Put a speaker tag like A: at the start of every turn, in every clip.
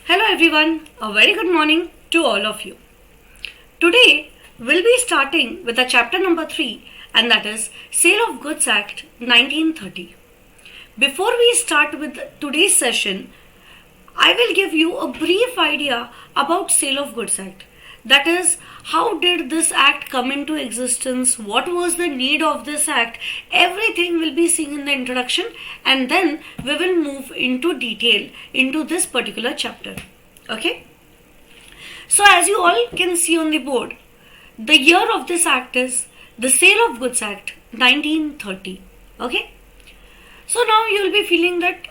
A: Hello everyone, a very good morning to all of you. Today we'll be starting with the chapter number 3, and that is Sale of Goods Act 1930. Before we start with today's session, I will give you a brief idea about Sale of Goods Act. That is, how did this act come into existence? What was the need of this act? Everything will be seen in the introduction, and then we will move into detail into this particular chapter. Okay? So as you all can see on the board, the year of this act is the Sale of Goods Act 1930. Okay? So now you will be feeling that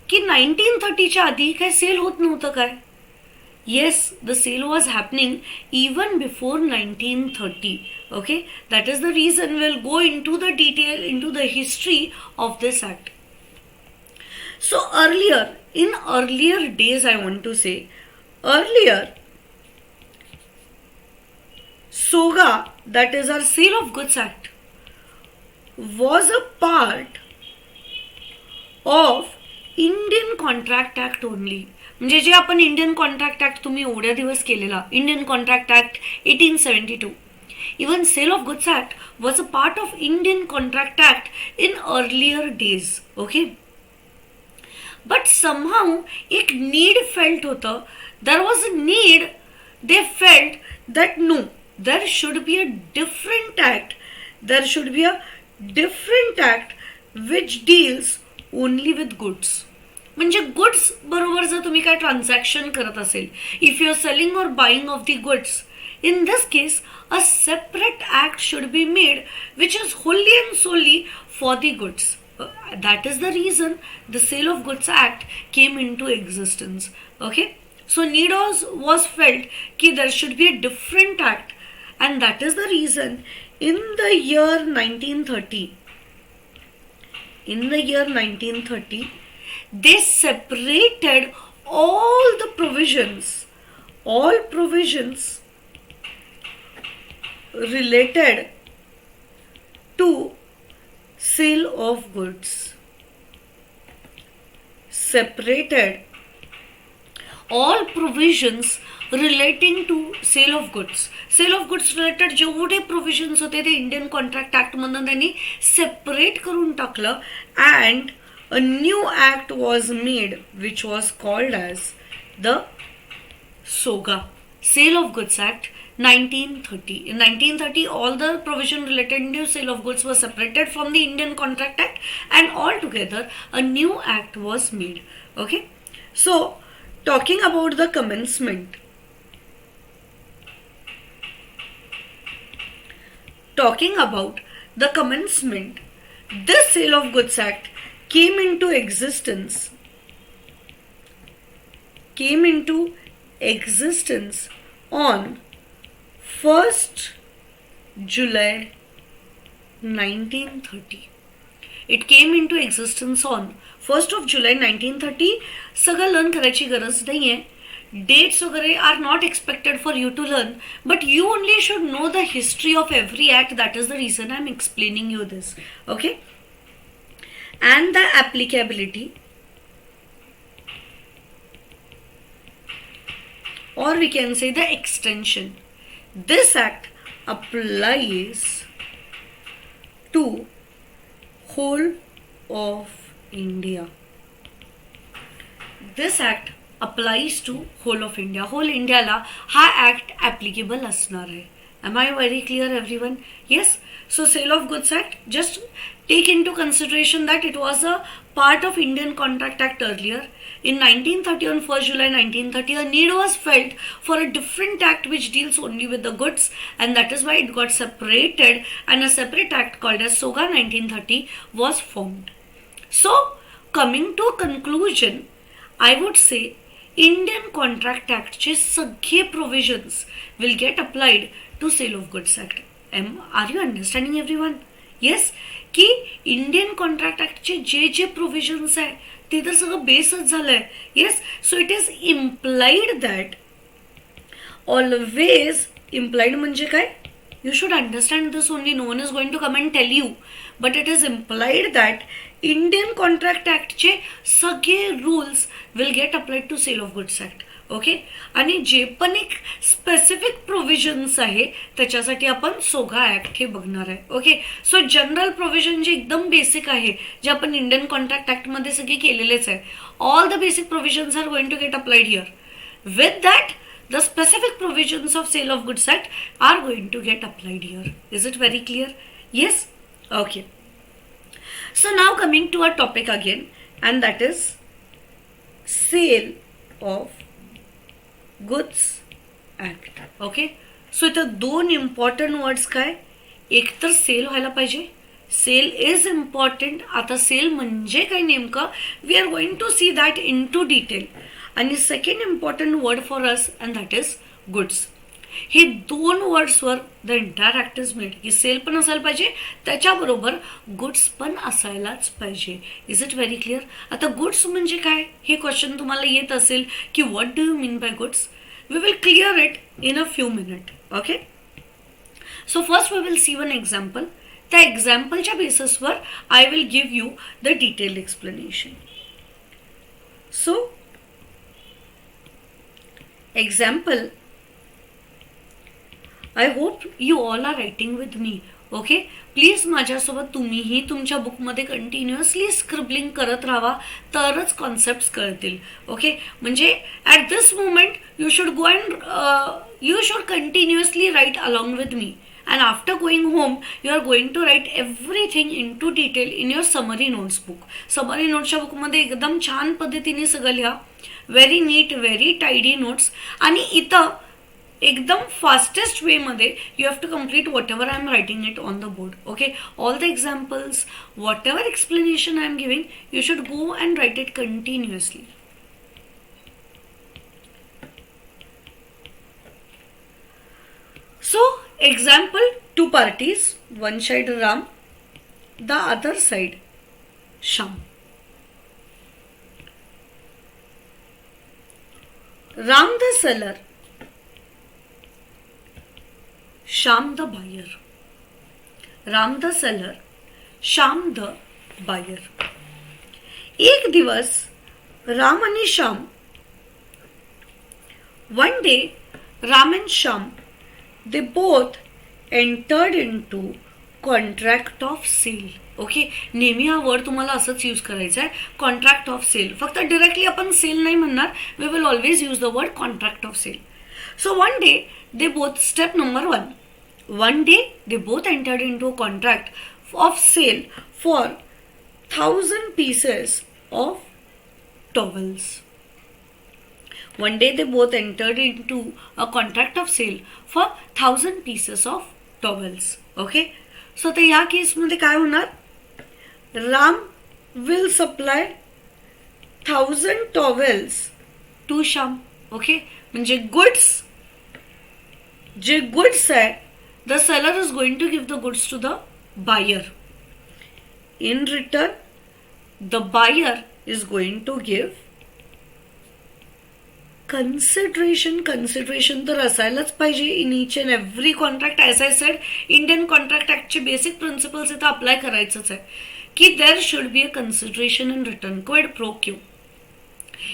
A: की 1930च्या आधी काय sale होत नव्हतं काय? Yes, the sale was happening even before 1930. Okay, that is the reason we'll go into the detail, into the history of this act. So in earlier days, I want to say, earlier, SOGA, that is our Sale of Goods Act, was a part of Indian contract act only. म्हणजे जे आपण Indian contract act तुम्ही एवढ्या दिवस केलेला Indian contract act 1872, even sale of goods act was a part of Indian contract act in earlier days. Okay, but somehow एक need felt होतं. There was a need. They felt that no, there should be a different act. There should be a different act which deals only with goods. म्हणजे goods बरोबर जर तुम्ही काय transaction करत असेल, if you are selling or buying of the goods, in this case a separate act should be made which is wholly and solely for the goods. That is the reason the Sale of Goods Act came into existence. Okay, so need was felt कि there should be a different act, and that is the reason in the year 1930 they separated all provisions related to sale of goods. Separated all provisions relating to sale of goods. Sale of goods related जेवढे provisions होते ते Indian contract act मधून त्यांनी separate करून टाकलं. And a new act was made which was called as the SOGA, Sale of Goods Act 1930. In 1930, all the provision related to sale of goods was separated from the Indian Contract Act, and altogether a new act was made. Okay, so talking about the commencement. Talking about the commencement, this Sale of Goods Act came into existence on 1st July 1930. It came into existence on 1st of July 1930. सगळं learn करायची गरज नाही आहे. Dates वगैरे are not expected for you to learn, but you only should know the history of every act. That is the reason I'm explaining you this. Okay, and the applicability, or we can say the extension. This act applies to whole of India. This act applies to whole of India. Whole Indiaला हा act applicable असणार आहे. Am I very clear everyone? Yes. So Sale of Goods Act, just take into consideration that it was a part of Indian Contract Act earlier. In 1930, on 1st July 1930, a need was felt for a different act which deals only with the goods, and that is why it got separated, and a separate act called as SOGA 1930 was formed. So coming to a conclusion, I would say Indian contract ऍक्टचे सगळे provisions will get applied to sale of goods act. Are you understanding everyone? Yes, की Indian contract ऍक्टचे जे provisions आहे ते तर सगळं बेसच झालंय. Yes, so it is implied that always. Implied म्हणजे काय? You should understand this only. No one is going to come and tell you. But it is implied that Indian Contract Act चे सगळे rules will get applied to sale of goods act. Okay, आणि जे पण एक specific provisions आहे त्याच्यासाठी आपण सोगा act हे बघणार आहे. ओके, सो जनरल प्रोव्हिजन जे एकदम बेसिक आहे, जे आपण इंडियन कॉन्ट्रॅक्ट ऍक्टमध्ये सगळे केलेलेच आहे, all the basic provisions are going to get applied here. With that the specific provisions of Sale of Goods Act are going to get applied here. Is it very clear? Yes? Okay. So now coming to our topic again, and that is Sale of Goods Act. Okay? So इथं दोन important words काय? एक तर sale व्हायला पाहिजे. Sale is important. आता sale म्हणजे काय नेमकं, we are going to see that in to detail. आणि second important word for us and that is goods. हे दोन वर्ड्सवर the entire act is made की सेल पण असायला पाहिजे, त्याच्याबरोबर गुड्स पण असायलाच पाहिजे. Is it very clear? आता गुड्स म्हणजे काय हे क्वेश्चन तुम्हाला येत असेल की what do you mean by goods. We will clear it in a few minute. Okay, so first we will see one example. त्या एक्झाम्पलच्या बेसिसवर I will give you the detailed explanation. So example, I hope you all are writing with me. Okay, please माझ्यासोबत तुम्हीही तुमच्या बुकमध्ये continuously scribbling करत राहा, तरच कॉन्सेप्ट्स कळतील. ओके, म्हणजे at this moment you should go and you should continuously write along with me. And after going home, you are going to write everything into detail in your summary notes book. Summary notes बुकमध्ये एकदम छान पद्धतीने सगळं लिहा. Very neat, very tidy notes. आणि इथं एकदम fastest वेमध्ये you have to complete whatever I am writing it on the board. Okay, all the examples, whatever explanation I am giving, you should go and write it continuously. So, example, two parties, one side Ram, the other side Sham. Ram the seller, Sham the buyer. Ram the seller, Sham the buyer. एक दिवस राम आणि Shyam, one day Ram and Sham, they both entered into contract of sale. Okay, नेहमी हा word तुम्हाला असंच use करायचा आहे, contract of sale. फक्त डिरेक्टली आपण सेल नाही म्हणणार, we will always use the word contract of sale. So one day they both, step number one day they both entered into contract of sale for 1000 pieces of towels. One day they both entered into a contract of sale for 1000 pieces of towels. Okay, so आता या केसमध्ये काय होणार, Ram will supply 1000 towels to Shyam. Okay, म्हणजे goods, जे goods आहे, the seller is going to give the goods to the buyer. In return the buyer is going to give consideration तर असायलाच पाहिजे in each and every contract. As I said, Indian contract ऍक्टचे basic principles इथं apply करायचंच आहे की there should be a consideration in return, quid pro quo.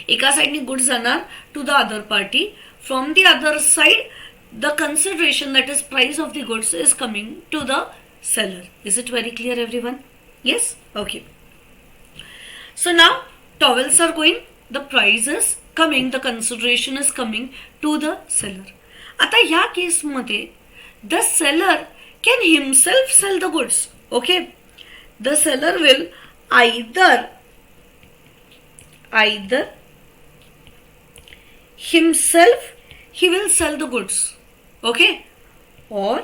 A: एका साईडने गुड्स जाणार to the other party, from the other side the consideration that is price of the goods is coming to the seller. Is it very clear everyone? Yes? Okay. So now towels are going, the price is coming, the consideration is coming to the seller. आता ह्या केसमध्ये the seller can himself sell the goods. Okay, the seller will either himself he will sell the goods. Okay, or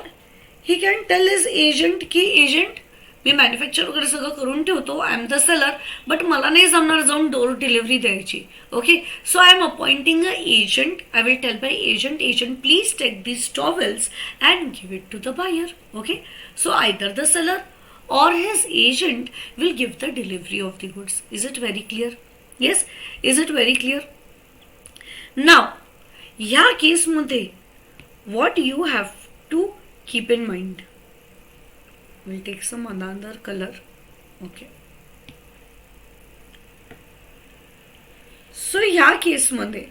A: he can tell his agent की agent, मी manufacture वगैरे सगळं करून ठेवतो, I am the seller, but मला नाही जमणार जाऊन डोर डिलिव्हरी द्यायची. Okay, so I am appointing a agent. I will tell by agent please take these towels and give it to the buyer. Okay, so either the seller or his agent will give the delivery of the goods. Is it very clear? Yes, is it very clear? Now, ह्या केसमध्ये what you have to keep in mind. We'll take some another color. Okay. So ह्या केसमध्ये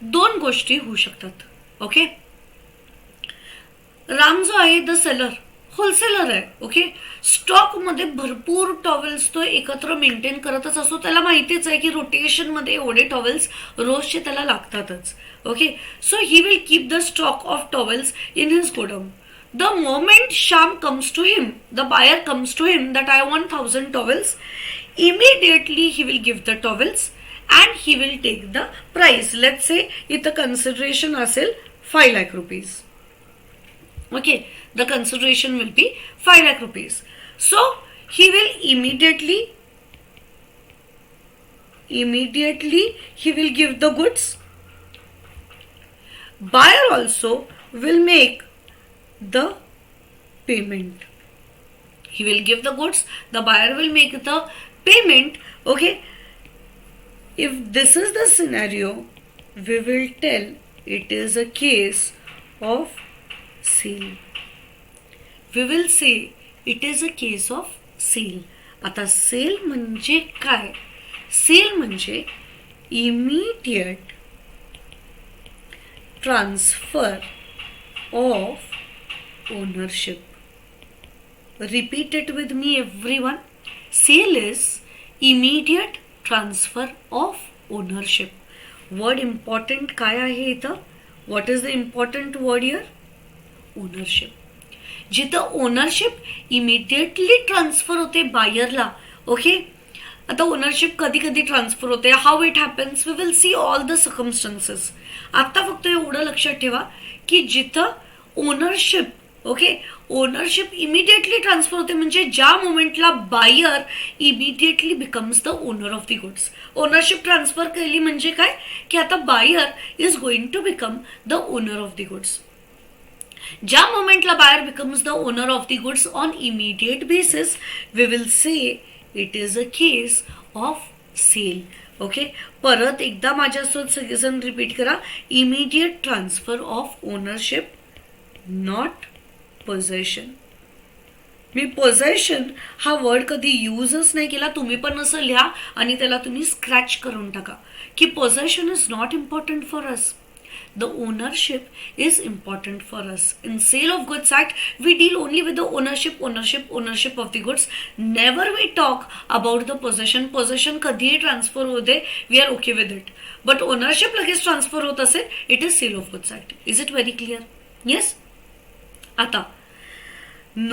A: दोन गोष्टी होऊ शकतात. Okay, Ram जो आहे द सेलर होलसेलर आहे. ओके, स्टॉकमध्ये भरपूर टॉवेल्स तो एकत्र मेंटेन करतच असतो. त्याला माहितीच आहे की रोटेशनमध्ये एवढे टॉवेल्स रोजचे त्याला लागतातच. Okay, so he will keep the stock of towels in his godown. The moment Sham comes to him, the buyer comes to him that I want 1,000 towels, immediately he will give the towels and he will take the price. Let's say इथं consideration असेल 5 lakh rupees. Okay, the consideration will be 5 lakh rupees. So he will immediately he will give the goods. Buyer also will make the payment. He will give the goods, the buyer will make the payment. Okay, if this is the scenario, we will tell it is a case of sale. We will say it is a case of sale. आता sale म्हणजे काय? Sale म्हणजे immediate transfer of ownership. Repeat it with me, everyone. Sale is immediate transfer of ownership. Word important काय आहे इथं? What is the important word here? Ownership. जिथं ownership immediately transfer होते बायरला. ओके, आता ओनरशिप कधी कधी ट्रान्सफर होते. How it happens we will see all the circumstances. आता फक्त एवढं लक्षात ठेवा की जिथं ओनरशिप ओनरशिप इमिडिएटली ट्रान्सफर होते म्हणजे ज्या मोमेंटला buyer immediately becomes the owner of the goods. Ownership transfer केली म्हणजे काय की आता buyer is going to become the owner of the goods. ज्या मोमेंटला buyer becomes the owner of the goods on immediate basis we will say it is a case of sale. Okay, परत एकदा माझ्यासोबत सगळेजण रिपीट करा. Immediate transfer of ownership, not possession. मी possession हा word कधी यूजच नाही केला. तुम्ही पण असं लिहा आणि त्याला तुम्ही स्क्रॅच करून टाका की possession is not important for us. The ownership is important for us. In Sale of Goods Act, we deal only with the ownership of the goods. Never we talk about the possession. Possession कधीही transfer होते, we are okay with it. But ownership लगेच transfer होत असेल, it is Sale of Goods Act. Is it very clear? Yes? आता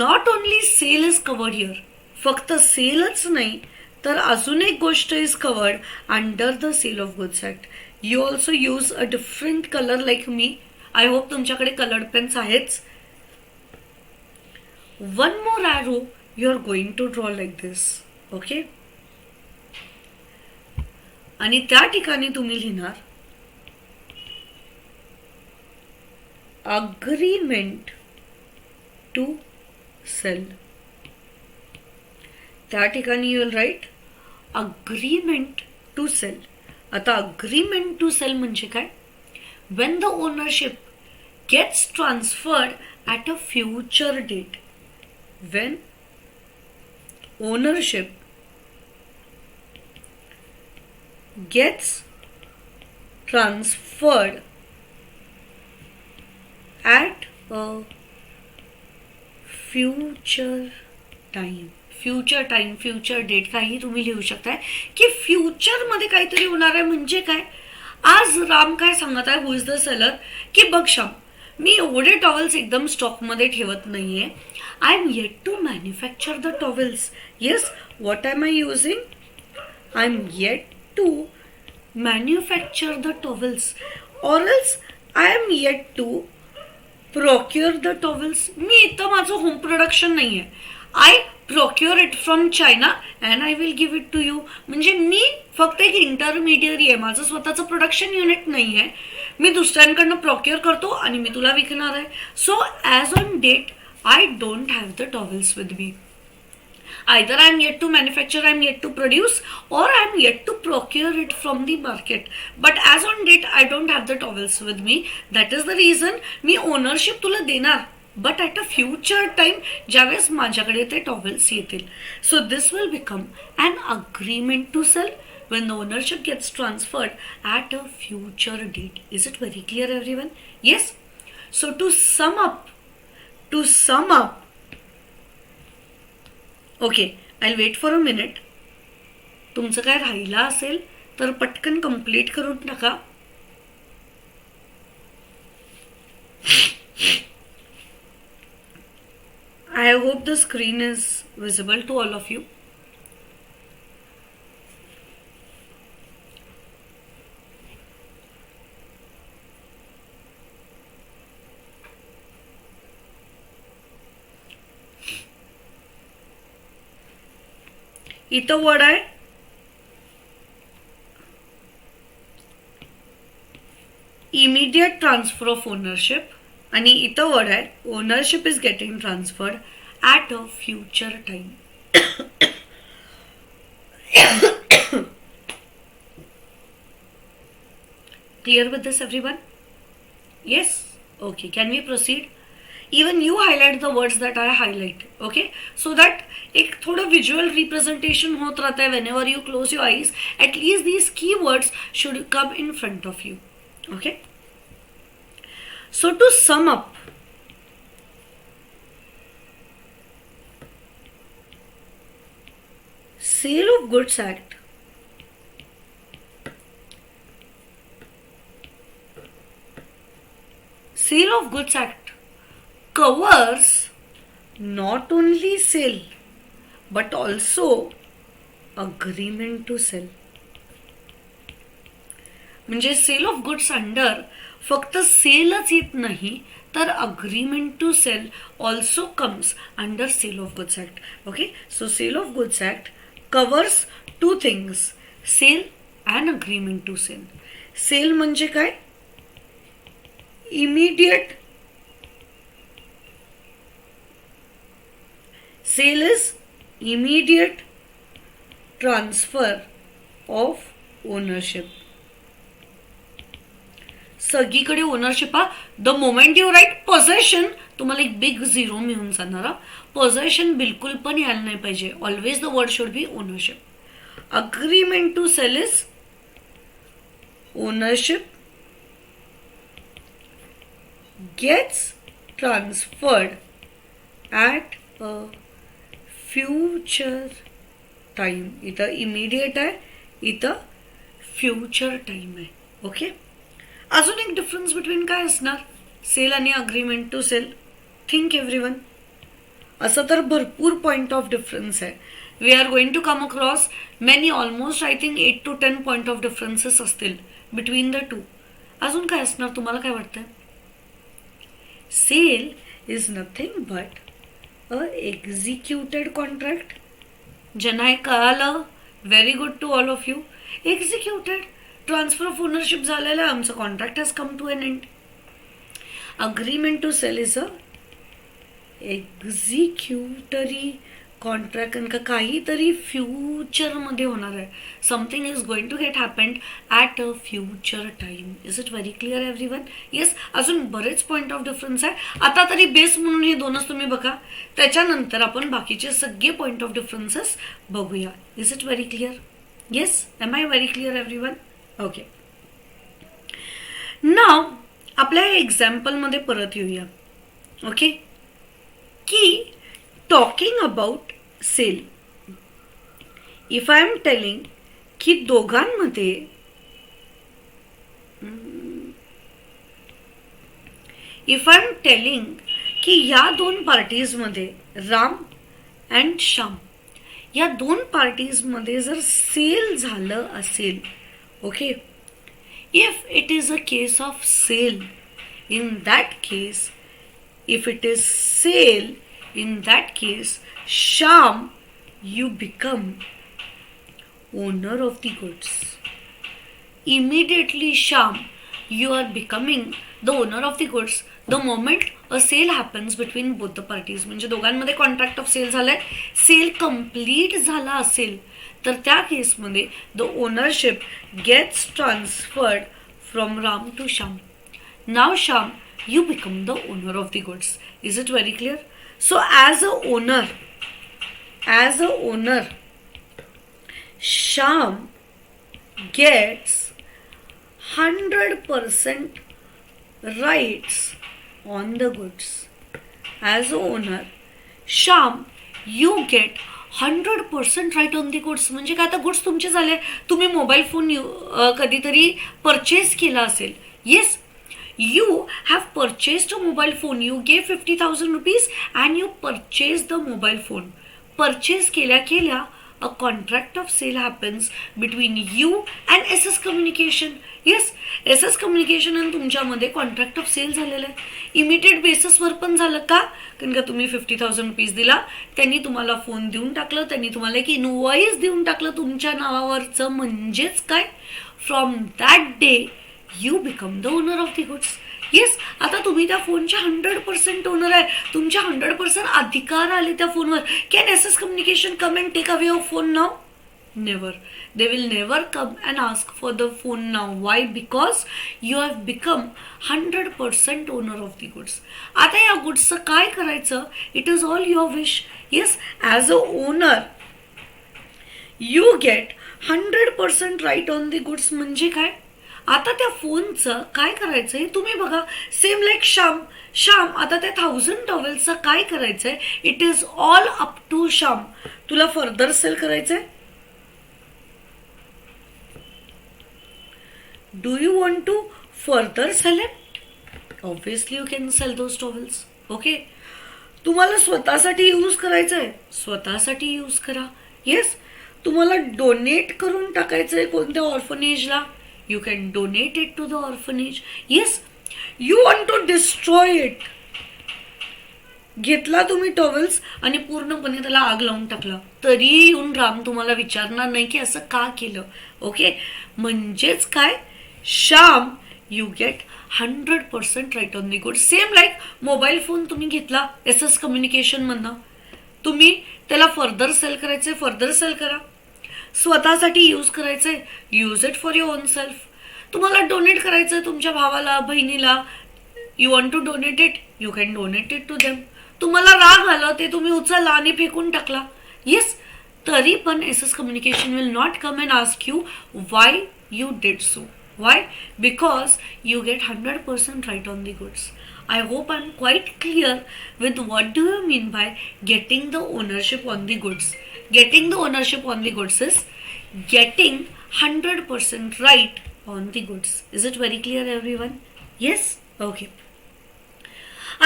A: not only sale is covered here. फक्त सेलच नाही तर अजून एक गोष्ट is covered under the Sale of Goods Act. You also use a different color like me. I hope तुमच्याकडे colored pens आहेच. One more arrow you are going to draw like this. Okay? आणि त्या ठिकाणी तुम्ही लिहिणार agreement to sell. त्या ठिकाणी you will write agreement to sell. आता अग्रीमेंट टू सेल म्हणजे काय? when the ownership gets transferred at a future date. When ownership gets transferred at a future time. Future date काही तुम्ही लिहू शकताय की फ्युचर मध्ये काहीतरी होणार आहे. म्हणजे काय? आज राम काय सांगत आहे, हु इज द सेलर, की बघ श्याम, मी एवढे टॉवेल्स एकदम स्टॉक मध्ये ठेवत नाहीये. I am yet to manufacture the towels. Yes, what am I using? I am yet to manufacture the towels or else I am yet to procure the towels. मी इथं माझं होम प्रोडक्शन नाहीये. I procure it from China and I will give it to you. म्हणजे मी फक्त एक इंटरमिडियरी आहे. माझं स्वतःचं प्रोडक्शन युनिट नाही आहे. मी दुसऱ्यांकडनं प्रोक्युअर करतो आणि मी तुला विकणार आहे. So as on date I don't have the towels with me. Either I am yet to manufacture, I am yet to produce, or I am yet to procure it from the market. But as on date, I don't have the towels with me. That is the reason me ownership तुला देणार. But at a future time, ज्यावेळेस माझ्याकडे ते towels येतील. So this will become an agreement to sell, when the ownership gets transferred at a future date. Is it very clear, everyone? Yes. So to sum up, okay, I'll wait for a minute. तुमचं काय राहिला असेल तर पटकन complete करून टाका. I hope the screen is visible to all of you. इथं word आहे immediate transfer of ownership आणि इथं वर्ड आहे ownership is getting transferred at a future time. Clear with this, everyone? Yes? Okay, can we proceed? Even you highlight the words that I highlight, okay? So that एक थोड़ा visual representation होत रहता है whenever you close your eyes. At least these keywords should come in front of you, okay? So to sum up, Sale of Goods Act covers not only sale but also agreement to sell. म्हणजे sale of goods under फक्त सेलच येत नाही तर agreement to sell also comes under sale of goods act. Okay, so sale of goods act covers two things, sale and agreement to sell. Sale म्हणजे काय? Immediate sale is immediate transfer of ownership. सगळीकडे ownership the moment you right possession तुम्हाला एक big zero मिळून जाणार. पोझेशन बिलकुल पण यायला नाही पाहिजे. Always the word should be ownership. Agreement to sale is ownership gets transferred at a future time. इथं इमिडिएट आहे, इथं फ्युचर टाइम आहे. ओके, अजून एक डिफरन्स बिटवीन काय असणार सेल आणि agreement to sale? Think everyone. असं तर भरपूर पॉइंट ऑफ डिफरन्स आहे. We are going to come across many, almost I think 8 to 10 point of differences असतील बिटवीन द टू. अजून काय असणार तुम्हाला काय वाटतंय? Sale is nothing but a executed contract. ज्यांना हे कळालं very good to all of you. Executed transfer of ownership झालेलं आहे, आमचं contract has come to N end. Agreement to sale is a executory contract, कारण का काहीतरी फ्युचरमध्ये होणार आहे. Something is going to get happened at a future time. Is it very clear everyone? Yes, अजून बरेच पॉईंट ऑफ डिफरन्स आहे. आता तरी बेस म्हणून हे दोनच तुम्ही बघा, त्याच्यानंतर आपण बाकीचे सगळे पॉईंट ऑफ डिफरन्सेस बघूया. Is it very clear? Yes, am I very clear everyone? Okay, नाव आपल्या एक्झाम्पलमध्ये परत येऊया. ओके, की talking about sale, if I am telling की दोघांमध्ये इफ आय एम टेलिंग की या दोन पार्टीजमध्ये राम अँड श्याम या दोन पार्टीजमध्ये जर सेल झालं असेल, okay, if it is a case of sale, in that case, if it is sale, in that case, Sham, you become owner of the goods. Immediately, Sham, you are becoming the owner of the goods the moment a sale happens between both the parties. म्हणजे दोघांमध्ये contract of sale झालाय, sale complete झाला असेल तर त्या केसमध्ये the ownership gets transferred from Ram to Shyam. नाव Shyam, you become the owner of the goods. Is it very clear? So as a owner, Sham gets 100% rights on the goods. As a owner, Sham, you get 100% right on the goods. म्हणजे काय, आता goods तुमचे झाले. तुम्ही mobile phone कधीतरी purchase केला असेल. Yes, you have purchased a mobile phone. You gave 50,000 rupees and you purchased the mobile phone. Purchase केल्या a contract of sale happens between you and SS Communication. Yes, SS Communication आणि तुमच्यामध्ये contract of sale झालेलं आहे. Immediate बेसिसवर पण झालं का, कारण का तुम्ही 50,000 रुपीज दिला, त्यांनी तुम्हाला फोन देऊन टाकलं, त्यांनी तुम्हाला एक इनवॉइस देऊन टाकलं तुमच्या नावावरचं. म्हणजेच काय, from that day you become the owner of the goods. Yes, आता तुम्ही त्या फोनच्या 100% ओनर आहे. तुमच्या 100% अधिकार आले त्या फोनवर. Can SS Communication come and take away your phone now? Never. They will never come and ask for the phone now. Why? Because you have become 100% owner of the goods. आता या गुड्सचं काय करायचं? It is all your wish. Yes, as a owner, you get 100% right on the goods. म्हणजे काय? आता त्या फोनचं काय करायचंय तुम्ही बघा. सेम लाईक श्याम आता त्या 1000 टॉवेल्सचं काय करायचंय? It is all up to Shyam. तुला फर्दर सेल करायचंय? Do you want to further sell it? Obviously you can sell those towels. Okay. तुम्हाला स्वतःसाठी यूज करायचंय, स्वतःसाठी यूज करा. येस, तुम्हाला डोनेट करून टाकायचंय कोणत्या ऑर्फनेजला, you can donate it to the orphanage. Yes, you want to destroy it. घेतला तुम्ही टॉवेल्स आणि पूर्णपणे त्याला आग लावून टाकला, तरी येऊन राम तुम्हाला विचारणार नाही की असं का केलं. ओके, म्हणजेच काय, Shyam, you get 100% right on the good. Same like mobile phone तुम्ही घेतला SS Communication मधनं, तुम्ही त्याला फर्दर सेल करायचंय, फर्दर सेल करा. स्वतःसाठी यूज करायचंय, use it for your own self. तुम्हाला डोनेट करायचंय तुमच्या भावाला, बहिणीला, you want to donate it, you can donate it to them. तुम्हाला राग आला, ते तुम्ही उचलला आणि फेकून टाकला. येस, तरी पण SS Communication will not come and ask you why you did so. Why? Because you get 100% right on the goods. I hope I'm quite clear with what do you mean by getting the ownership on the goods. Getting the ownership on the goods is getting 100% right on the goods. Is it very clear everyone? Yes? Okay.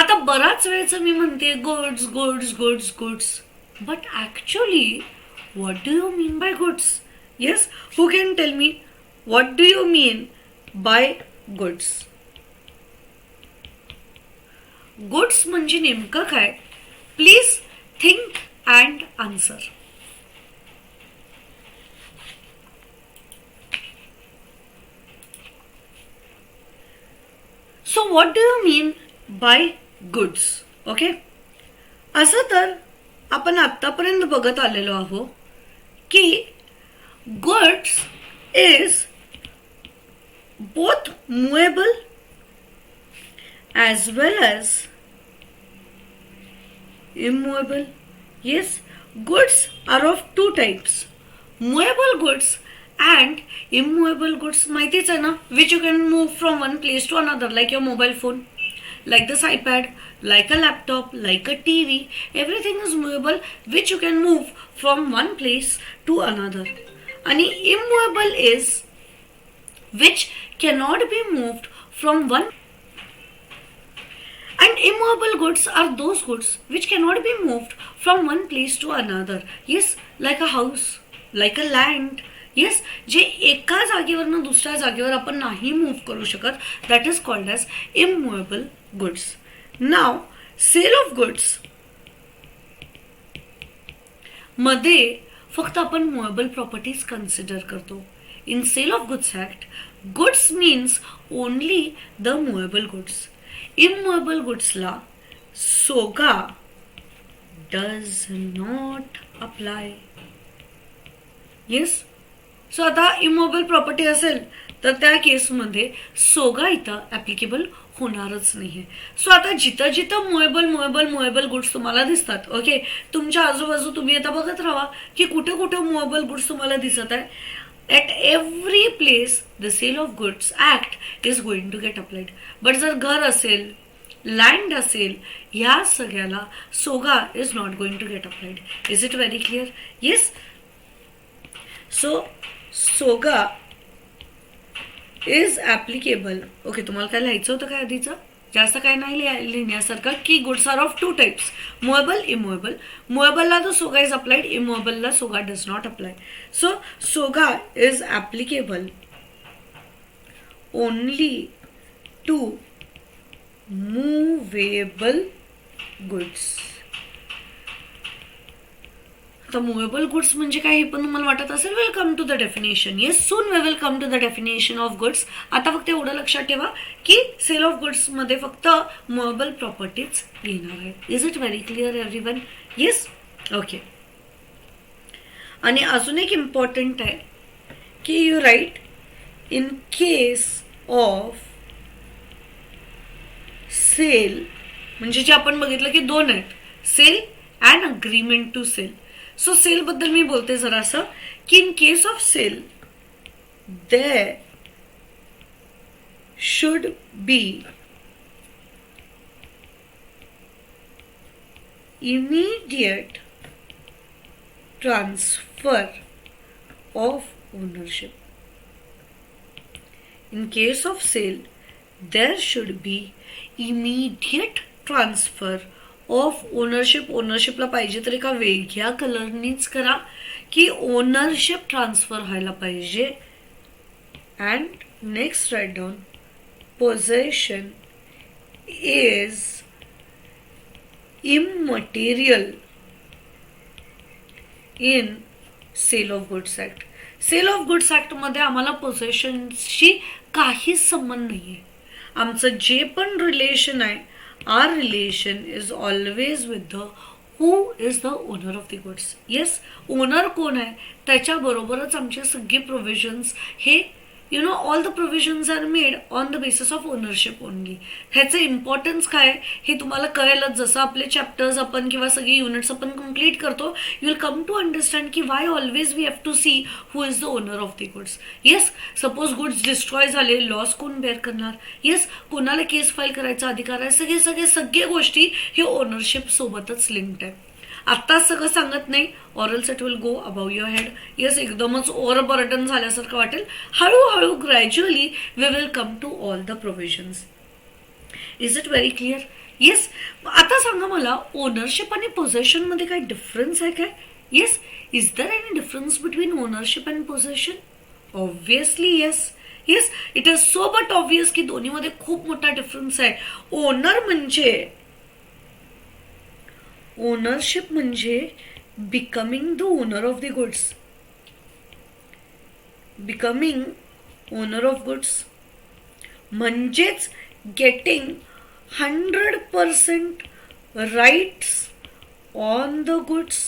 A: आता बराच वेळचं मी म्हणते goods goods goods goods, but actually what do you mean by goods? Yes, who can tell me what do you mean by goods? Goods म्हणजे नेमकं काय? Please think and answer. So what do you mean by goods? Okay, असं तर आपण आत्तापर्यंत बघत आलेलो आहोत की goods is both movable as well as immovable. Yes, goods are of two types, movable goods and immovable goods. माहितीच आहे ना, which you can move from one place to another, like your mobile phone, like this iPad, like a laptop, like a TV. Everything is movable, which you can move from one place to another. आणि immovable is which cannot be moved from one, and immovable goods are those goods which cannot be moved from one place to another. Yes, like a house, like a land. Yes, जे एका जागेवरनं दुसऱ्या जागेवर आपण नाही move करू शकत, that is called as immovable goods. Now, sale of goods मध्ये फक्त आपण मूवेबल प्रॉपर्टीज कन्सिडर करतो. In Sale of Goods Act, goods means only the movable goods. Immovable goods ला SOGA does not apply. Yes? So आता immovable property असेल तर त्या केसमध्ये SOGA इथं ॲप्लिकेबल होणारच नाही. सो आता जिथं जिथं मुवेबल गुड्स तुम्हाला दिसतात, ओके, तुमच्या आजूबाजू तुम्ही आता बघत राहा की कुठे कुठे मुवेबल गुड्स तुम्हाला दिसत आहे. at every place the Sale of Goods Act is going to get applied. But जर घर असेल, लँड असेल, ह्या सगळ्याला सोगा is not going to get applied. Is it very clear? Yes. So सोगा is applicable. Okay, तुम्हाला काय लिहायचं होतं काय आधीचं? जास्त काय नाही लिहिण्यासारखं की goods are of two types, movable, immovable. मुएबलला तो सोगा इज अप्लाइड, इमुएबलला SOGA does not apply. So SOGA is applicable only to movable goods. आता मुवेबल गुड्स म्हणजे काय हे पण तुम्हाला वाटत असेल. Will come to the definition. Yes, soon we will come to the definition of goods. आता फक्त एवढं लक्षात ठेवा की सेल ऑफ गुड्स मध्ये फक्त मुवेबल प्रॉपर्टीज येणार आहेत. Is it very clear everyone? Yes, okay. आणि अजून एक इम्पॉर्टंट आहे की you write in case of sale, म्हणजे जे आपण बघितलं की दोन आहेत, sale and agreement to sell. So sale बद्दल मी बोलते जरासं की in case of sale there should be immediate transfer of ownership. In case of sale, there should be immediate transfer of ownership. ओनरशिपला पाहिजे तर एका वेगळ्या कलरनीच करा की ओनरशिप ट्रान्सफर व्हायला पाहिजे. And next write down possession is immaterial in sale of goods act. Sale of goods act मध्ये आम्हाला पोझेशनशी काहीच संबंध नाहीये. आमचं जे पण रिलेशन आहे, our relation is always with the who is the owner of the goods. Yes, owner कोण आहे त्याच्याबरोबरच आमचे सगळे प्रोव्हिजन्स हे all the provisions are made on the basis of ownership only. ह्याचं इम्पॉर्टन्स काय हे तुम्हाला कळेलच जसं आपले चॅप्टर्स आपण किंवा सगळे युनिट्स आपण कम्प्लीट करतो. You will come to understand की why always we have to see who is the owner of the goods. Yes, suppose goods destroy झाले, लॉस कोण बेअर करणार? येस, कोणाला केस फाईल करायचा अधिकार आहे? सगळे गोष्टी हे ओनरशिप सोबतच लिंक्ड आहे. आत्ताच सगळं सांगत नाही, or else it will go above your head. Yes, एकदमच ओव्हरबर्डन झाल्यासारखं वाटेल. हळूहळू gradually we will come to all the provisions. Is it very clear? Yes, आता सांगा मला ओनरशिप आणि पोझेशन मध्ये काय डिफरन्स आहे काय? Yes, is there any difference between ownership and possession? Obviously yes. Yes, it is so but obvious की दोन्हीमध्ये खूप मोठा डिफरन्स आहे. ओनरशिप म्हणजे becoming the owner of the goods. Becoming owner of goods म्हणजेच getting 100% rights on the goods.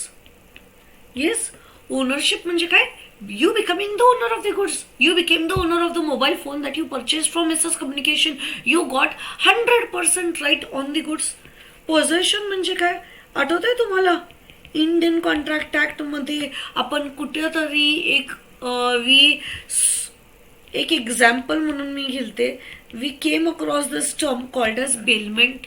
A: Yes, ownership म्हणजे काय? You becoming the owner of the goods. You became the owner of the mobile phone that you purchased from SS Communication. You got 100% right on the goods. Possession म्हणजे काय? आठवत आहे तुम्हाला? Indian contract act मध्ये आपण कुठेतरी एक example म्हणून मी घेते. We came across this term called as bailment.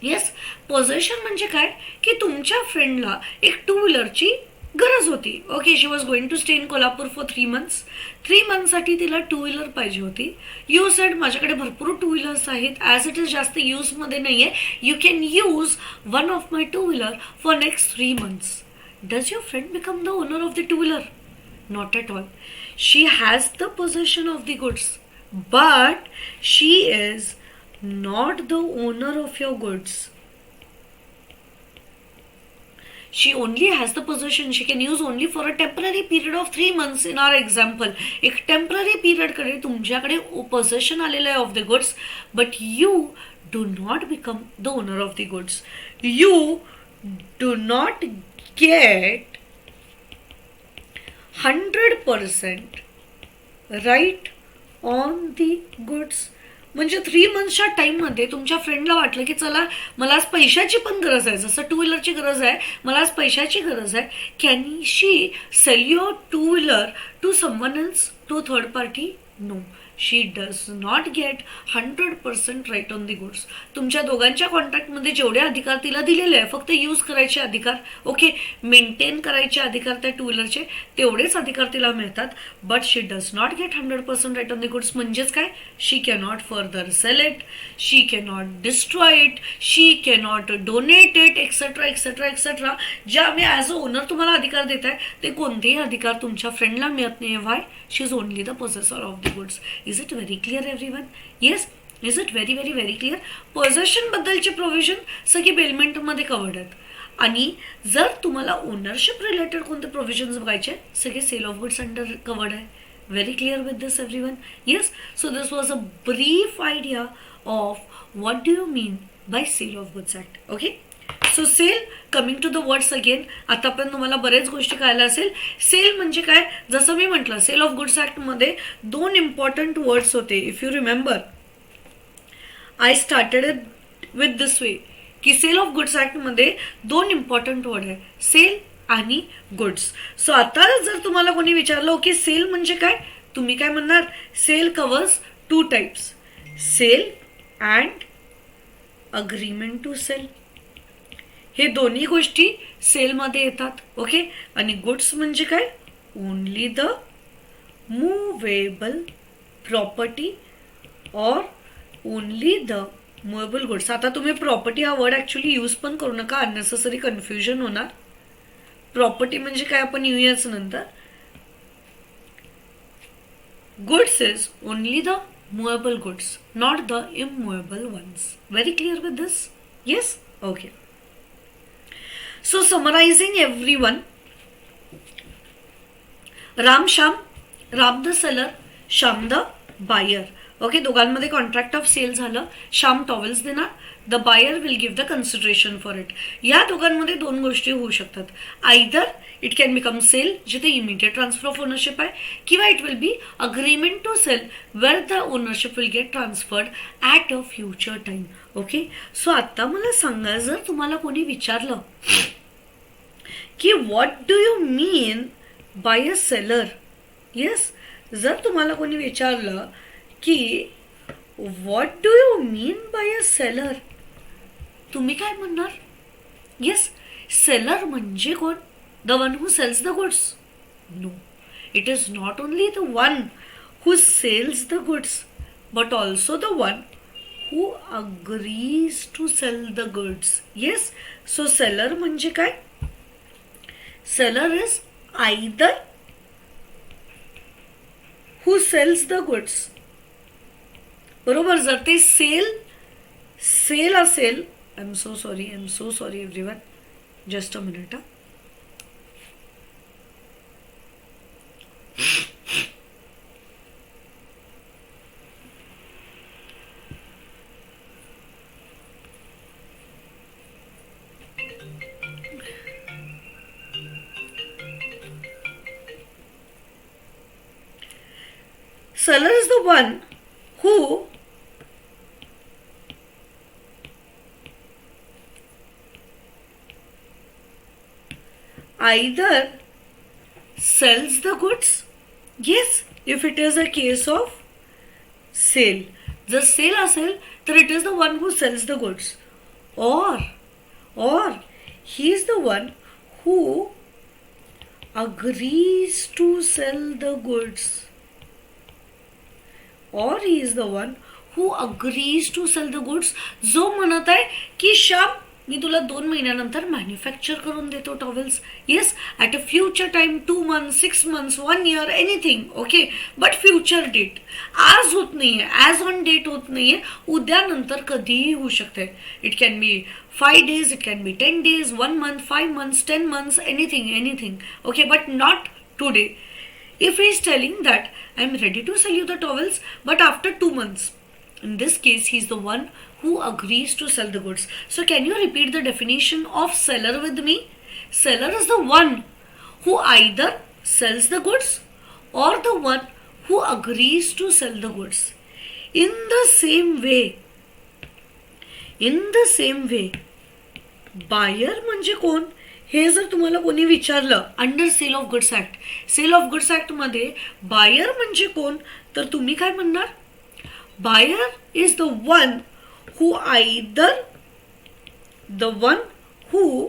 A: Yes, possession म्हणजे काय की तुमच्या फ्रेंडला एक टू व्हीलरची गरज होती. Okay, she was going to stay in Kolhapur for 3 months. 3 monthsसाठी तिला टू व्हीलर पाहिजे होती. यू सेड माझ्याकडे भरपूर टू व्हीलर्स आहेत, ॲज इट इज जास्त यूजमध्ये नाही आहे. You can use one of my two wheeler for next 3 months. Does your friend become the owner of the two wheeler? Not at all. She has the possession of the goods but she is not the owner of your goods. She only has the possession. She can use only for a temporary period of 3 months in our example. एक temporary period कडे तुमच्याकडे possession आलेलं आहे of the goods, but you do not become the owner of the goods. You do not get 100% right on the goods म्हणजे 3 मंथच्या टाईममध्ये तुमच्या फ्रेंडला वाटलं की चला मला आज पैशाची पण गरज आहे, जसं टू व्हीलरची गरज आहे, मला आज पैशाची गरज आहे. Can she sell your two wheeler to someone else, to third party? No, she does not get 100% right on the goods. तुमच्या दोघांच्या कॉन्ट्रॅक्टमध्ये जेवढे अधिकार तिला दिलेले आहे, फक्त यूज करायचे अधिकार, ओके, मेंटेन करायचे अधिकार त्या टू व्हीलरचे, तेवढेच अधिकार तिला मिळतात. But she does not get 100% right on the goods. म्हणजेच काय? She cannot further sell it, she cannot destroy it, she cannot donate it, etcetera etcetera etcetera. जे आम्ही ॲज अ ओनर तुम्हाला अधिकार देत आहे, ते कोणतेही अधिकार तुमच्या फ्रेंडला मिळत नाही. Why? She is only the possessor of the goods. Is it very clear everyone? Yes, is it very very very clear? Possession बद्दलचे प्रोव्हिजन सगळे बेलमेंटमध्ये कवर्ड आहेत. आणि जर तुम्हाला ओनरशिप रिलेटेड कोणते प्रोव्हिजन्स बघायचे, सगळे sale of goods under covered आहे. Very clear with this everyone? Yes. So this was a brief idea of what do you mean by sale of goods act. Okay, so sale, coming to the words again. आतापर्यंत तुम्हाला बरेच गोष्टी कळायला असेल. Sale म्हणजे काय? जसं मी म्हटलं, सेल ऑफ गुड्स ऍक्टमध्ये 2 इम्पॉर्टंट वर्ड्स होते. If you remember, I started with this way की सेल ऑफ गुड्स ऍक्टमध्ये 2 इम्पॉर्टंट वर्ड आहे, सेल आणि गुड्स. सो आता जर तुम्हाला कोणी विचारलं ओके सेल म्हणजे काय, तुम्ही काय म्हणणार? Sale covers 2 types, sale and agreement to sell. हे दोन्ही गोष्टी सेलमध्ये येतात. ओके, आणि गुड्स म्हणजे काय? Only the movable property or only the movable goods. आता तुम्ही प्रॉपर्टी हा वर्ड ॲक्च्युली यूज पण करू नका, अननेसेसरी कन्फ्युजन होणार. प्रॉपर्टी म्हणजे काय आपण येऊयाच नंतर. Goods is only the movable goods, not the immovable ones. Very clear with this? Yes? Okay. So summarizing everyone, Sham, Ram the seller, Sham the buyer. Okay, दोघांमध्ये कॉन्ट्रॅक्ट ऑफ सेल झालं. Shyam towels देणार, the buyer will give the consideration for it. या दोघांमध्ये 2 गोष्टी होऊ शकतात. Either it can become sale, जिथे immediate transfer of ownership आहे, किंवा it will be agreement to sell where the ownership will get transferred at a future time. Okay, so आता मला सांगा, जर तुम्हाला कोणी विचारलं की what do you mean by a seller? Yes, जर तुम्हाला कोणी विचारलं की what do you mean by a seller, तुम्ही काय म्हणणार? येस, सेलर म्हणजे कोण? The one who sells the goods? No, it is not only the one who sells the goods, but also the one who agrees to sell the goods. Yes, so seller म्हणजे काय? Seller is either who sells the goods. बरोबर, जर ते sale असेल, I am so sorry everyone, just a minute. Seller is the one who either sells the goods. Yes, if it is a case of sale, जर sale असेल तर it is the one who sells the goods, or he is the one who agrees to sell the goods. Or he is the one who agrees to sell the goods. जो म्हणत आहे की श्याम, मी तुला 2 महिन्यानंतर manufacture करून देतो towels. Yes, at a future time, 2 months, 6 months, 1 year, anything. Okay, but future date आज होत नाहीये, ॲज ऑन डेट होत नाहीये, उद्यानंतर कधीही होऊ शकते. It can B 5 days, it can be 10 days, 1 month, 5 months, 10 months, anything. Okay, but not today. If he is telling that I am ready to sell you the towels, but after 2 months, in this case he is the one who agrees to sell the goods. So can you repeat the definition of seller with me? Seller is the one who either sells the goods or the one who agrees to sell the goods. In the same way buyer म्हणजे कोण हे जर तुम्हाला कोणी विचारलं under sale of goods act मध्ये buyer म्हणजे कोण तर तुम्ही काय म्हणणार buyer is the one who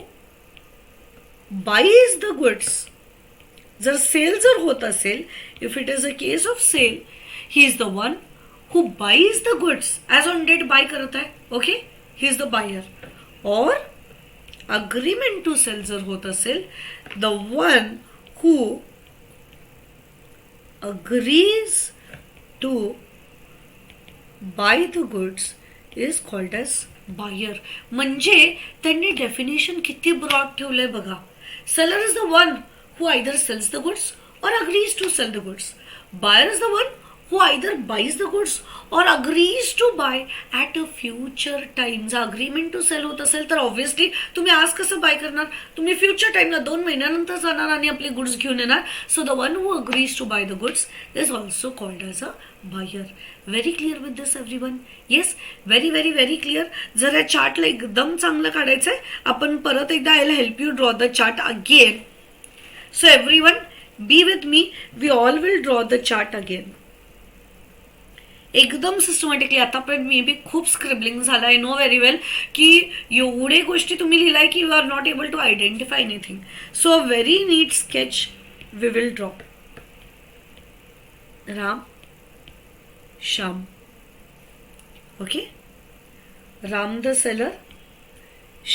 A: buys the goods. जर सेल जर होत असेल if it is a case of sale he is the one who buys the goods as on date buy करत आहे okay he is the buyer और agreement to sell जर होत असेल the one who agrees to buy the goods is called as buyer. म्हणजे त्यांनी definition किती broad ठेवलंय बघा. Seller is the one who either sells the goods or agrees to sell the goods. Buyer is the one who either buys the goods or agrees to buy at a future time. जर agreement to sell होत असेल तर obviously तुम्ही आज कसं bye करणार तुम्ही future टाइमला 2 महिन्यानंतर जाणार आणि आपले गुड्स घेऊन येणार. So the one who agrees to buy the goods is also called as a buyer. Very clear with this everyone. Yes very very very clear. जर या चार्टला एकदम चांगलं काढायचं आहे आपण परत एकदा I will help you draw the chart again. So everyone be with me. We all will draw the chart again. एकदम सिस्टमॅटिकली. आतापर्यंत मे बी खूप स्क्रिबलिंग झालं. आय नो व्हेरी वेल की एवढे गोष्टी तुम्ही लिहिलाय की you are not able to identify anything. So very neat sketch we will draw. Ram Shyam okay. Ram the seller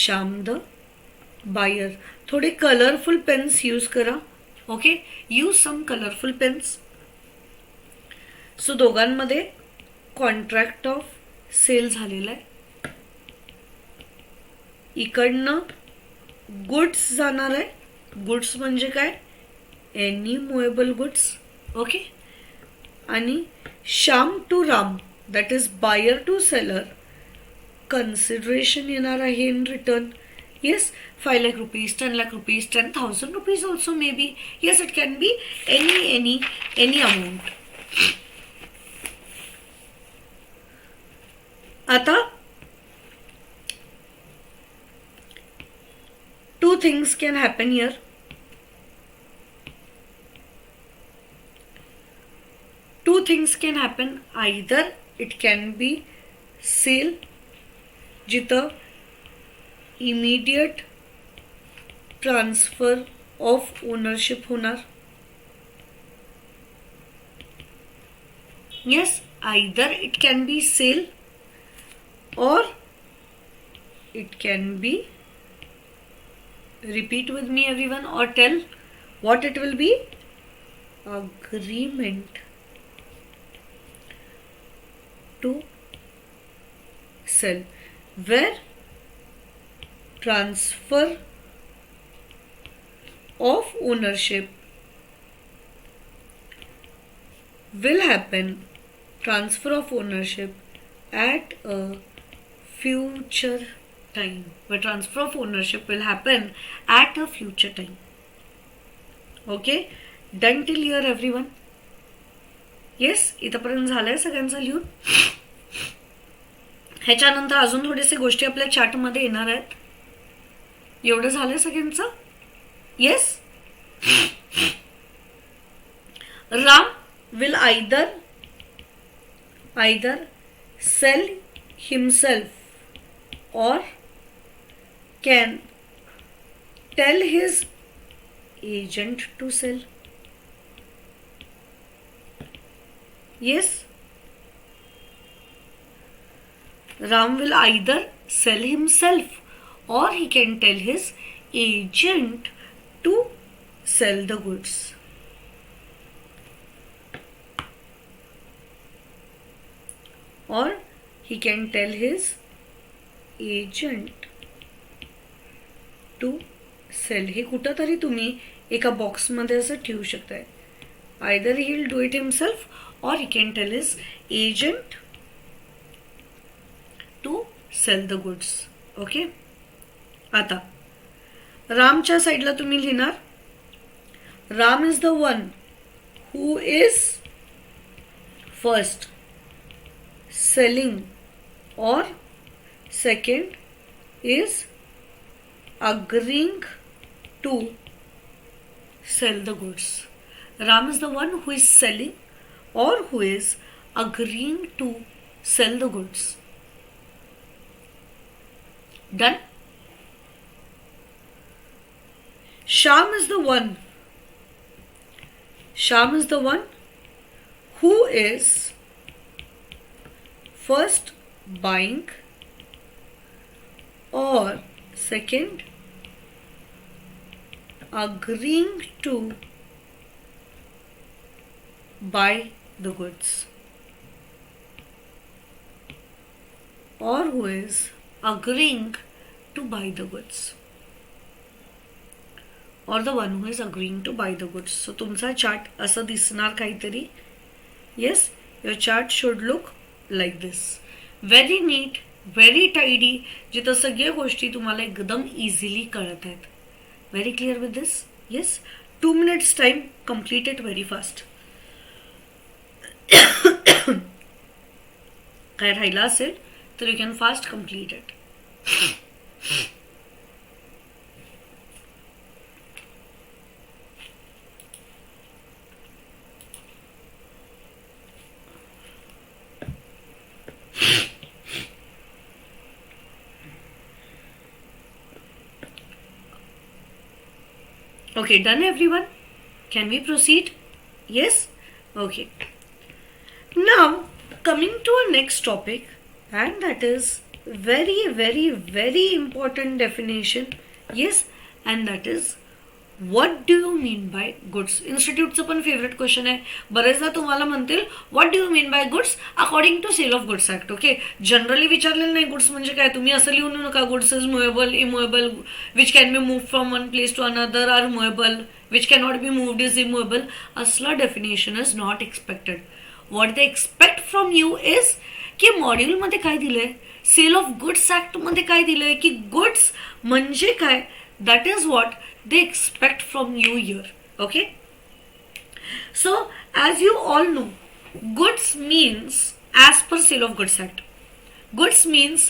A: Shyam the buyer. थोडे कलरफुल पेन्स यूज करा okay. Use some colourful pens. So दोघांमध्ये contract of sale झालेला आहे. इकडनं goods जाणार आहे. Goods म्हणजे काय एनी मुएबल गुड्स ओके. आणि Shyam to Ram that is buyer to seller consideration येणार आहे in return. Yes 5 lakh rupees 10 lakh rupees 10,000 rupees also maybe. Yes it can be any amount. आता two things can happen here. Two things can happen. Either it can be sale जिथं immediate transfer of ownership होणार. Yes, either it can be sale or it can be, repeat with me everyone or tell what it will be, agreement to sell, where transfer of ownership will happen, transfer of ownership at a future time, where transfer of ownership will happen at a future time. Okay, done till here everyone. Yes, इथपर्यंत झालंय सगळ्यांचं लिहून. ह्याच्यानंतर अजून थोडेसे गोष्टी आपल्या chart मध्ये येणार आहेत. एवढं झालंय सगळ्यांचं. Yes, Ram will either sell himself or can tell his agent to sell. Yes, Ram will either sell himself or he can tell his agent to sell the goods. Or he can tell his agent to sell. हे कुठं तरी तुम्ही एका बॉक्समध्ये असं ठेवू शकताय. Either he will do it himself or he can tell his agent to sell the goods. Okay. आता रामच्या साईडला तुम्ही लिहिणार Ram is the one who is first selling, or second is agreeing to sell the goods. Ram is the one who is selling or who is agreeing to sell the goods. Done? Sham is the one. Sham is the one who is first buying or second agreeing to buy the goods, or who is agreeing to buy the goods, or the one who is agreeing to buy the goods. So तुमचा chart असं दिसणार काहीतरी. Yes, your chart should look like this. Very neat, very tidy, जिथं सगळ्या गोष्टी तुम्हाला एकदम easily कळत आहेत. Very clear with this? Yes. 2 minutes time, complete it very fast. काय राहिला असेल तर you can fast complete it. Okay, done everyone? Can we proceed? Yes? Okay. Now, coming to our next topic, and that is very, very, very important definition. Yes, and that is what do you mean by goods? Instituteचं पण favourite question आहे. बरेचदा तुम्हाला म्हणतील what do you mean by goods according to sale of goods act. Okay, generally विचारलेलं नाही goods म्हणजे काय. तुम्ही असं लिहून येऊ नका goods is movable, immovable, which can be move from one place to another, or movable, which can not be moved is immovable. असलं definition is not expected. What they expect from you is की मॉड्यूलमध्ये काय दिलंय, sale of goods ऍक्टमध्ये काय दिलंय की goods म्हणजे काय. That is what they expect from you here. Okay. So as you all know, goods means, as per Sale of Goods Act, goods means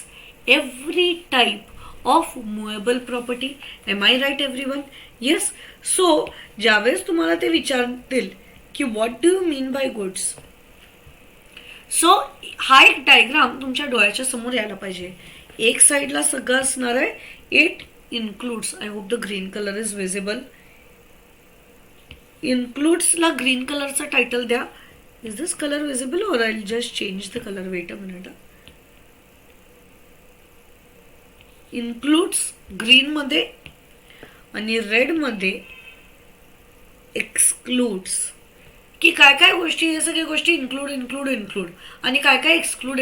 A: every type of movable property. Am I right everyone? Yes. So ज्यावेळेस तुम्हाला ते विचारतील की what do you mean by goods, so हा एक diagram तुमच्या डोळ्याच्या समोर यायला पाहिजे. एक साइडला सगळं असणार आहे. It includes, I hope the green color is visible, includes ला green color चा title द्या. Is this color visible or I'll just change the color? Wait a minute. Includes green मध्ये आणि red मध्ये excludes, की काय काय गोष्टी, हे सगळ्या गोष्टी इन्क्लूड आणि काय काय एक्सक्लूड.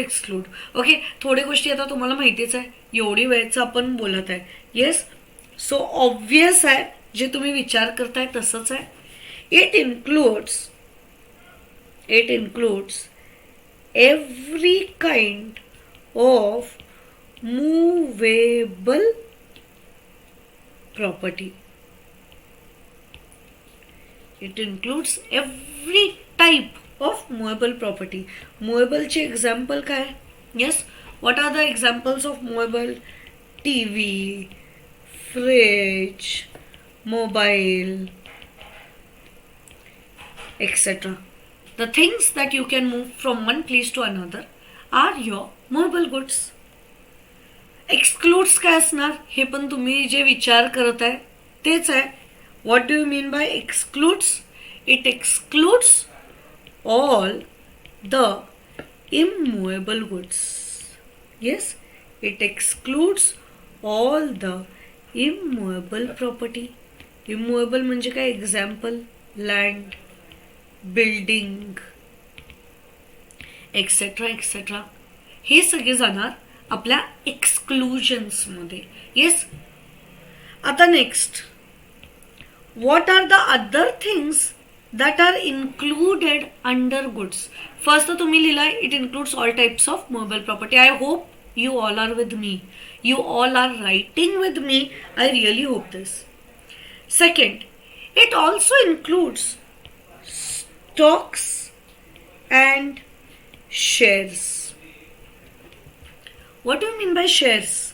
A: ओके, थोडी गोष्टी आता तुम्हाला माहितीच आहे, एवढी वेळचं आपण बोलत आहे. येस, सो ऑब्वियस आहे, जे तुम्ही विचार करताय तसंच आहे. It includes every kind of movable property. It includes every type of movable property. Movable चे example काय? Yes, what are the examples of movable? TV, fridge, mobile, etc. The things that you can move from one place to another are your movable goods. Excludes काय असणार हे पण तुम्ही जे विचार करत आहे तेच आहे. What do you mean by excludes? It excludes all the immovable goods. Yes, it excludes all the immovable property. Immovable म्हणजे काय? Example, land, building, etc. etc. हे सगळे जाणार आपल्या एक्सक्लुजन्स मध्ये. येस, आता next, what are the other things that are included under goods? First तुम्ही लिहिलाय it includes all types of movable property. I hope you all are with me. You all are writing with me. I really hope this. Second, it also includes stocks and shares. What you mean buy shares?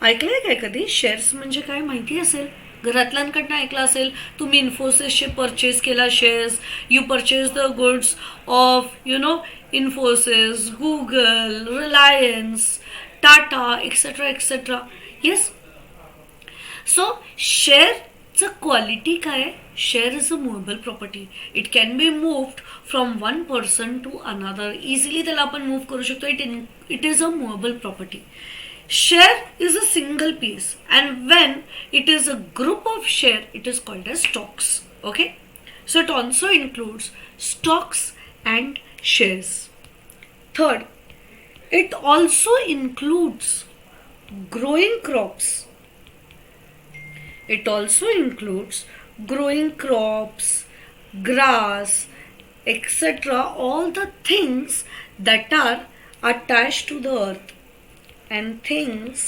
A: ऐकलंय काय कधी? Shares म्हणजे काय माहिती असेल, घरातल्यांकडनं ऐकलं असेल. तुम्ही इन्फोसिसचे परचेस केला shares, you purchase the goods of Infosys, Google, Reliance, Tata, etcetera etcetera. Yes. So शेअरचं क्वालिटी काय आहे? Share is a movable property. It can be moved from one person to another. Easily त्याला आपण मूव्ह करू शकतो. It is a movable property. Share is a single piece, and when it is a group of share, it is called as stocks. Okay, so it also includes stocks and shares. Third, it also includes growing crops. It also includes growing crops, grass, etc. All the things that are attached to the earth and things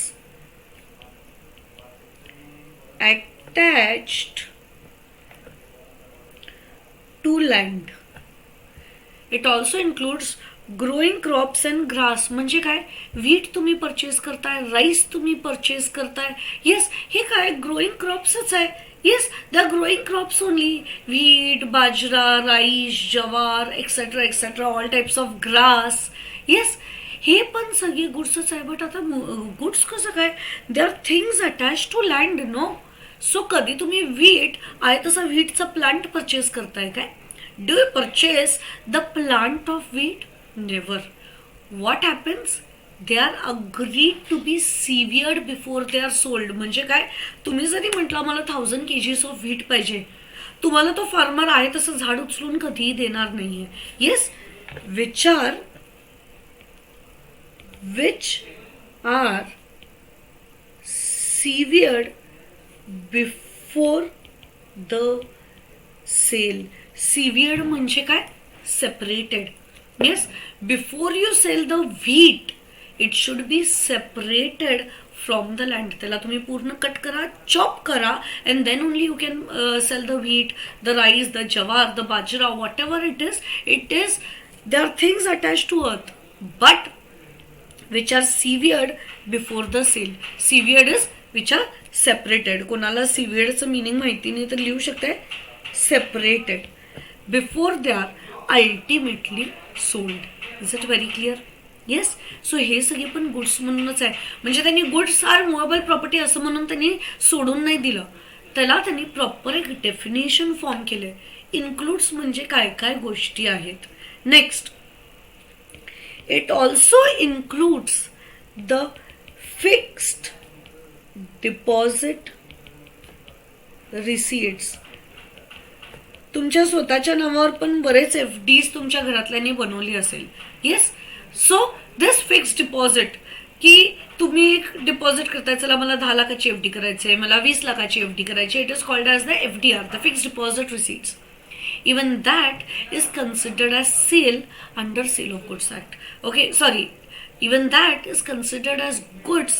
A: attached to land. It also includes growing crops and grass. म्हणजे काय? Wheat तुम्ही purchase करताय, rice तुम्ही purchase करताय. Yes, हे काय growing क्रॉप्सच आहे. Yes, the growing crops only. Wheat, bajra, rice, jowar, etcetera etcetera, all types of grass. Yes, हे पण सगळे गुड्सच आहे. बट आता गुड्स कसं काय? They are things attach to land, no. So कधी तुम्ही व्हीट आहे तसा व्हीटचा प्लांट परचेस करताय काय? Do you purchase the plant of wheat? Never. What happens? They are agreed to be severed before they are sold. म्हणजे काय? तुम्ही जरी म्हटलं मला 1000 kgs ऑफ व्हीट पाहिजे, तुम्हाला तो फार्मर आहे तसं झाड उचलून कधीही देणार नाहीये. Yes, which are severed before the sale. Severed म्हणजे काय? Separated. Yes, before you sell the wheat, it should be separated from the land. त्याला तुम्ही पूर्ण कट करा, चॉप करा, and then only you can sell the wheat, the rice, the jawar, the bajra, whatever it is. There are things attached to earth, but which are severed before the sale. Severed is which are separated. कोणाला severedचं meaning माहिती नाही तर लिहू शकते separated before they are ultimately sold. Is it very clear? Yes. So हे सगळे पण goods म्हणूनच आहे. म्हणजे त्यांनी गुड्स आर मुव्हेबल प्रॉपर्टी असं म्हणून त्यांनी सोडून नाही दिलं. त्याला त्यांनी प्रॉपर एक डेफिनेशन फॉर्म केलंय. इन्क्लूड्स म्हणजे काय काय गोष्टी आहेत. Next, it also includes the fixed deposit receipts. तुमच्या स्वतःच्या नावावर पण बरेच FDs तुमच्या घरातल्यांनी बनवली असेल. येस. सो दिस फिक्स्ड डिपॉझिट, की तुम्ही एक डिपॉझिट करताय, चला मला 10 लाखाची FD करायची आहे, मला 20 लाखाची FD करायची आहे. It is called as the FDR, the fixed deposit receipts. Even that is considered as sale under Sale of Goods Act. Okay, sorry. Even that is considered as goods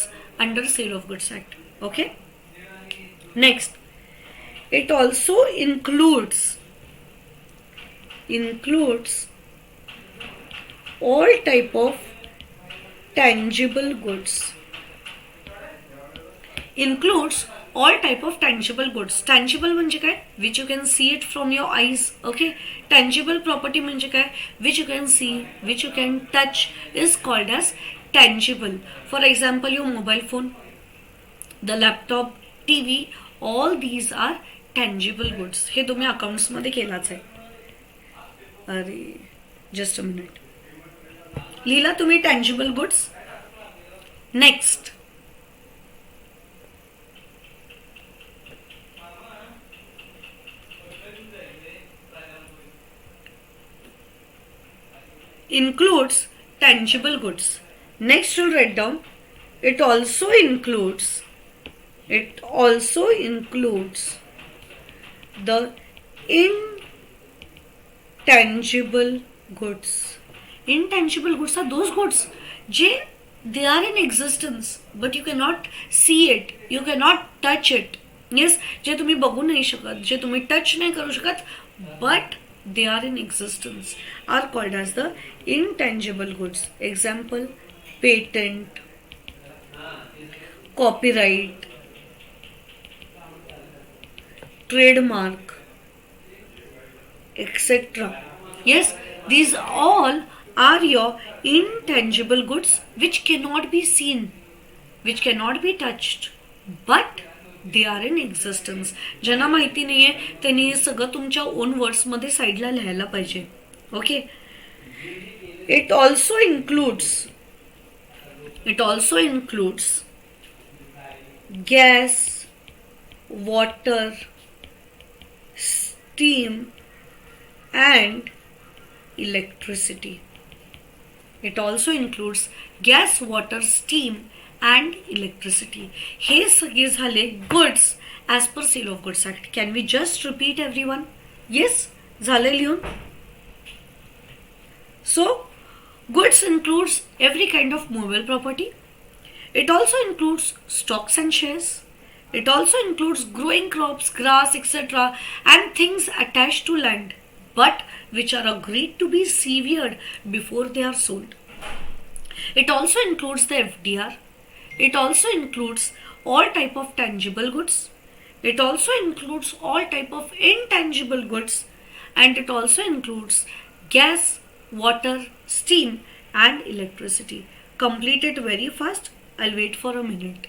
A: under Sale of Goods Act. Okay. Next, it also includes all type of tangible goods. Includes all type of tangible goods. Tangible म्हणजे काय? Which you can see it from your eyes. Okay. Tangible property म्हणजे काय? Which you can see, which you can touch is called as tangible. For example, your mobile phone, the laptop, TV, all these are tangible goods. हे तुम्ही accounts मध्ये केलाच आहे. अरे just a minute. लिहिला तुम्ही tangible goods? Next, includes tangible goods. Next, you'll write down, it also includes the intangible goods. Intangible goods are those goods they are in existence but you cannot see it, you cannot touch it. Yes, जे तुम्ही बघू नाही शकत, जे तुम्ही touch नाही करू शकत, but they are in existence, are called as the intangible goods. Example, patent, copyright, trademark, etc. Yes, these all are your intangible goods which cannot be seen, which cannot be touched, but they are in existence. ज्यांना माहिती नाही आहे त्यांनी हे सगळं तुमच्या on वर्ड्समध्ये साईडला लिहायला पाहिजे. Okay. It also includes gas, water, steam and electricity. It also includes gas, water, steam and electricity. हे सगळे झाले goods as per Sale of Goods Act. Can we just repeat everyone? Yes, झाले लिहून. So, goods includes every kind of movable property. It also includes stocks and shares. It also includes growing crops, grass, etc. and things attached to land, but which are agreed to be severed before they are sold. It also includes the FDR. It also includes all type of tangible goods. It also includes all type of intangible goods, and it also includes gas, water, steam and electricity. Complete it very fast. I'll wait for a minute.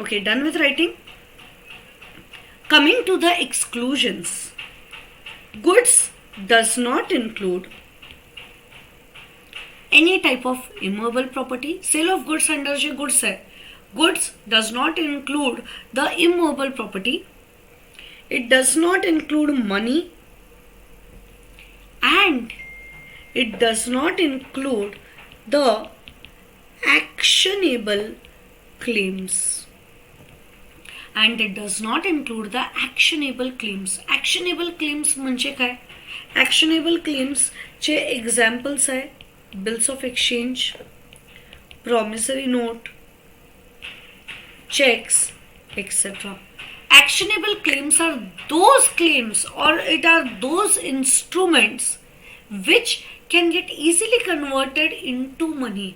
A: Okay, done with writing. Coming to the exclusions. Goods does not include any type of immovable property. Sale of goods under जे goods है, goods does not include the immovable property. It does not include money, and it does not include the actionable claims. And it does not include the actionable claims. Actionable claims म्हणजे काय? Actionable claims चे examples आहे bills of exchange, promissory note, checks, etc. Actionable claims are those claims, or it are those instruments which can get easily converted into money.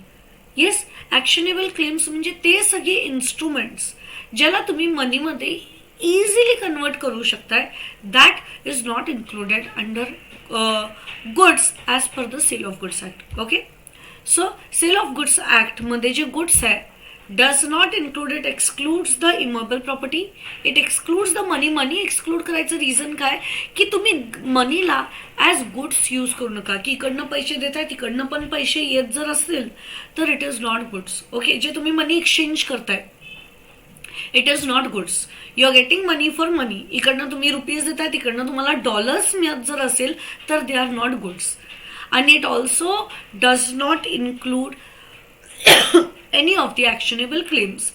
A: Yes, actionable claims म्हणजे ते सगळे instruments ज्याला तुम्ही मनीमध्ये easily convert करू शकताय. That is not included under goods as per the sale of goods act. Okay. So sale of goods act मध्ये जे गुड्स आहे does not include, it excludes the immovable property, it excludes the money. Money exclude करायचं reason काय की तुम्ही मनीला as goods use करू नका, की इकडनं पैसे देताय तिकडनं पण पैसे येत जर असतील तर it is not goods. Okay. जे तुम्ही मनी एक्सचेंज करताय it is not goods. You are getting money for money. इकडनं तुम्ही रुपीज देताय तिकडनं तुम्हाला डॉलर्स मिळत जर असेल तर दे आर नॉट गुड्स. आणि it also does not include any of the actionable claims,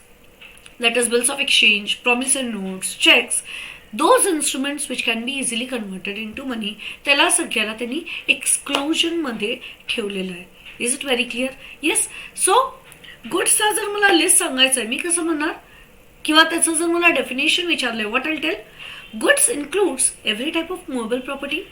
A: that is bills of exchange, promissory notes, checks, those instruments which can be easily converted into money. त्याला सगळ्याला त्यांनी exclusion मध्ये ठेवलेलं आहे. Is it very clear? Yes. So गुड्सचा जर मला list सांगायचं आहे मी कसं म्हणणार, किंवा त्याचं जर मला डेफिनेशन विचारलंय, what I tell? Goods includes every type of movable property.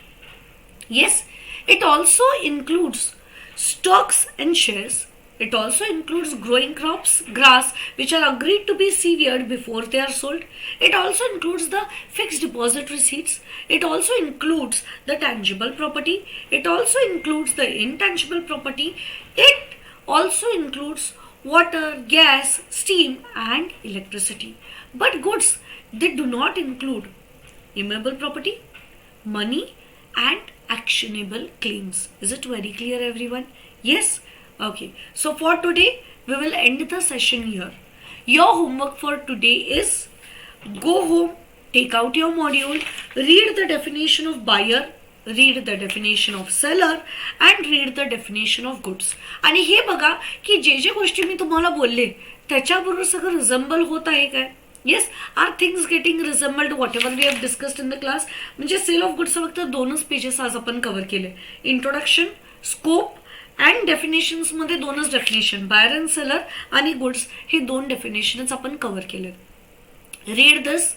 A: Yes. It also includes stocks and shares. It also includes growing crops, grass, which are agreed to be severed before they are sold. It also includes the fixed deposit receipts. It also includes the tangible property. It also includes the intangible property. It also includes water, gas, steam and electricity. But goods, they do not include immovable property, money and actionable claims. Is it very clear, everyone? Yes. Okay, so for today we will end the session here. Your homework for today is go home, take out your module, read the definition of buyer, read the definition of seller and read the definition of goods. आणि हे बघा की जे जे गोष्टी मी तुम्हाला बोलले त्याच्याबरोबर सगळं रिझम्बल होत आहे काय? Yes, are things getting resembled whatever we have discussed in the class. म्हणजे सेल ऑफ गुड्स फक्त 2च पेजेस आज आपण कव्हर केले. इंट्रोडक्शन, स्कोप अँड डेफिनेशन्समध्ये 2च डेफिनेशन, बायर अँड सेलर आणि गुड्स, हे 2 डेफिनेशन्स आपण कव्हर केले. Read this,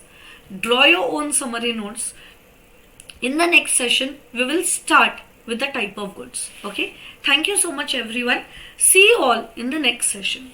A: draw your own summary notes. In the next session we will start with the type of goods. Okay, thank you so much everyone. See you all in the next session.